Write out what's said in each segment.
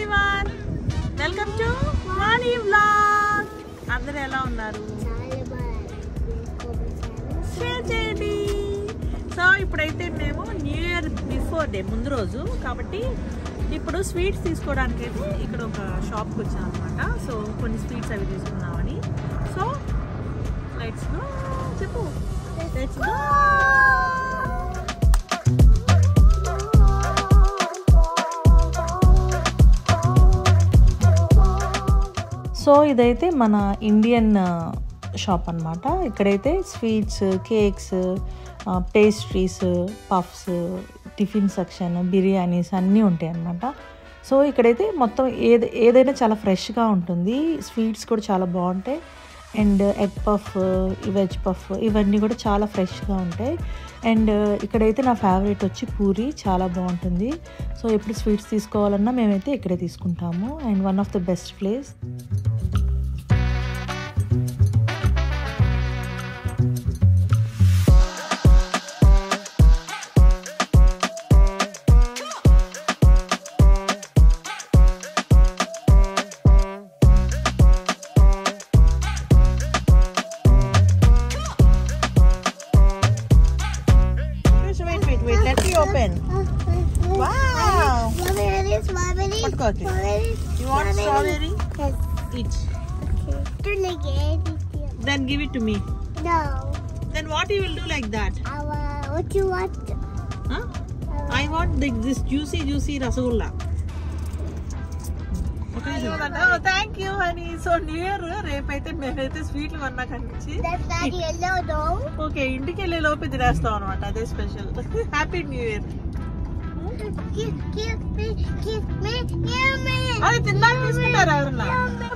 everyone, welcome to Vani Vlog. అందరూ ఎలా ఉన్నారు? షేర్ చేయండి. సో ఇప్పుడైతే మేము న్యూ ఇయర్ బిఫోర్ డే ముందు రోజు కాబట్టి ఇప్పుడు స్వీట్స్ తీసుకోవడానికి అయితే ఇక్కడ ఒక షాప్కి వచ్చాం అనమాట. సో కొన్ని స్వీట్స్ అవి తీసుకున్నామని. So let's go. చెప్పు. Let's go. సో ఇదైతే మన ఇండియన్ షాప్ అన్నమాట. ఇక్కడైతే sweets, cakes, pastries, puffs, tiffin section, biryanis అన్నీ ఉంటాయి అన్నమాట. సో ఇక్కడైతే మొత్తం ఏదైనా చాలా ఫ్రెష్గా ఉంటుంది. స్వీట్స్ కూడా చాలా బాగుంటాయి. And egg puff, veg puff ఇవన్నీ కూడా చాలా ఫ్రెష్గా ఉంటాయి. అండ్ ఇక్కడైతే నా ఫేవరెట్ వచ్చి పూరి, చాలా బాగుంటుంది. సో ఎప్పుడు స్వీట్స్ తీసుకోవాలన్నా మేమైతే ఇక్కడే తీసుకుంటాము. And one of the best place. Open. Wow. Strawberry. You want strawberry? Yes. Eat. Okay. Then give it to me. No. Then what you will do like that? What you want? Huh? I want this juicy rasgulla. Okay. Oh, thank you, honey. So near రేపైతే మేమైతే స్వీట్లు కొన్నా కనిపించి. That's not yellow though. Okay, ఇంటికి వెళ్ళే లోపు తినేస్తాం అనమాట. అదే స్పెషల్. Happy new year. అది తిన్నాక తీసుకుంటారు ఎవరన్నా.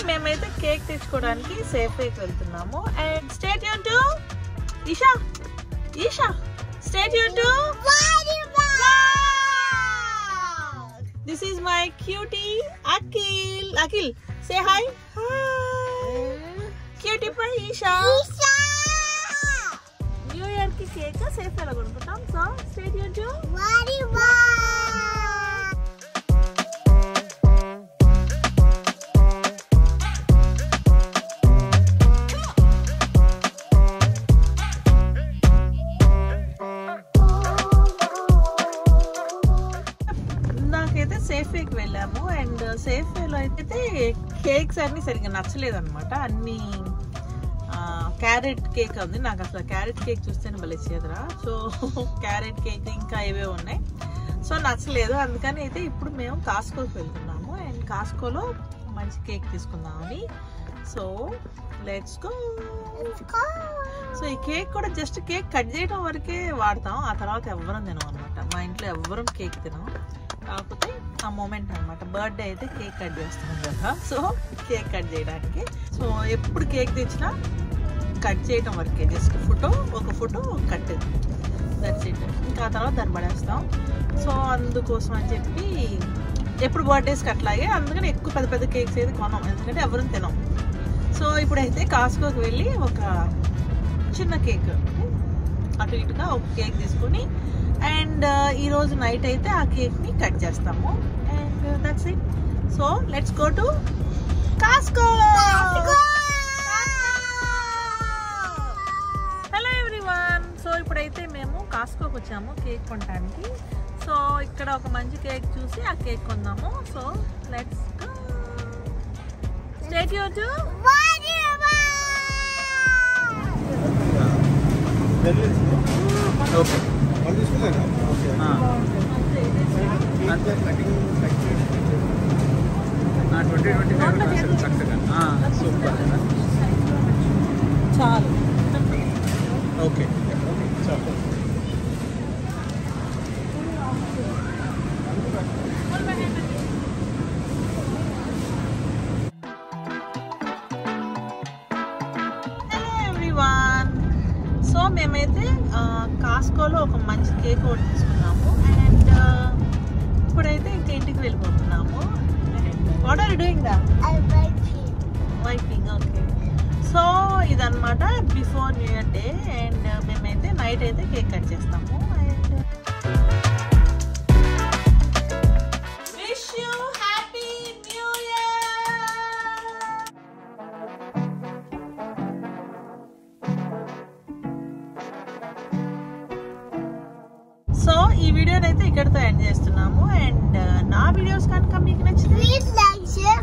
మేమైతే కేక్ తెచ్చుకోవడానికి సేఫ్వేకి వెళ్తున్నాము. And stay tune to Eesha stay tune to this is my cutie Akhil say hi. Cutie pie Eesha. New year కి కేక్ సేఫ్ ఎలా కొనుక్కుంటాం. సో స్టే ట్యూన్ టు సేఫ్వేకి వెళ్ళాము. అండ్ సేఫ్వేలో అయితే కేక్స్ అన్ని సరిగ్గా నచ్చలేదు అనమాట. అన్ని క్యారెట్ కేక్ ఉంది. నాకు అసలు క్యారెట్ కేక్ చూస్తేనే భలే చేదరా. సో క్యారెట్ కేక్ ఇంకా ఏవే ఉన్నాయి. సో నచ్చలేదు. అందుకని అయితే ఇప్పుడు మేము కాస్కోకి వెళ్తున్నాము. అండ్ కాస్కోలో మంచి కేక్ తీసుకుందామని. So let's go. సో ఈ కేక్ కూడా జస్ట్ కేక్ కట్ చేయడం వరకే వాడతాం. ఆ తర్వాత ఎవ్వరం తినం అనమాట. మా ఇంట్లో ఎవ్వరం కేక్ తినం. కాకపోతే ఆ మూమెంట్ అనమాట. బర్త్డే అయితే కేక్ కట్ చేస్తున్నాం కదా. సో కేక్ కట్ చేయడానికి. సో ఎప్పుడు కేక్ తెచ్చినా కట్ చేయడం వరకే. జస్ట్ ఒక ఫోటో కట్, దట్స్ ఇట్. ఇంకా ఆ తర్వాత దాన్ని పడేస్తాం. సో అందుకోసం అని చెప్పి ఎప్పుడు బర్త్డేస్కి అట్లాగే, అందుకని ఎక్కువ పెద్ద పెద్ద కేక్స్ అయితే కొనం. ఎందుకంటే ఎవరు తినం. సో ఇప్పుడైతే కాస్కోకి వెళ్ళి ఒక చిన్న కేక్ అటు ఇటుగా ఒక కేక్ తీసుకొని అండ్ ఈరోజు నైట్ అయితే ఆ కేక్ని కట్ చేస్తాము. And that's it. So let's go to Costco. Hello everyone. So ఇప్పుడైతే మేము కాస్కోకి వచ్చాము కేక్ కొనడానికి. సో ఇక్కడ ఒక మంచి కేక్ చూసి ఆ కేక్ కొందాము. So let's go. Stay tune to okay. అంతే కటింగ్ 2025 చక్కగా సూపర్. చాలు. ఓకే చాలు. సో మేమైతే కాస్కోలో ఒక మంచి కేక్ ఒకటి తీసుకున్నాము. అండ్ ఇప్పుడైతే ఇంకా ఇంటికి వెళ్ళిపోతున్నాము. వాట్ ఆర్ యు డూయింగ్ దా? వైపింగ్. ఓకే. సో ఇదన్నమాట before new year day. And మేమైతే నైట్ అయితే కేక్ కట్ చేస్తాము. And wish you happy so ఈ వీడియోని అయితే ఇక్కడితో ఎండ్ చేస్తున్నాము. అండ్ నా వీడియోస్ కనుక మీకు నచ్చితే Please like, share,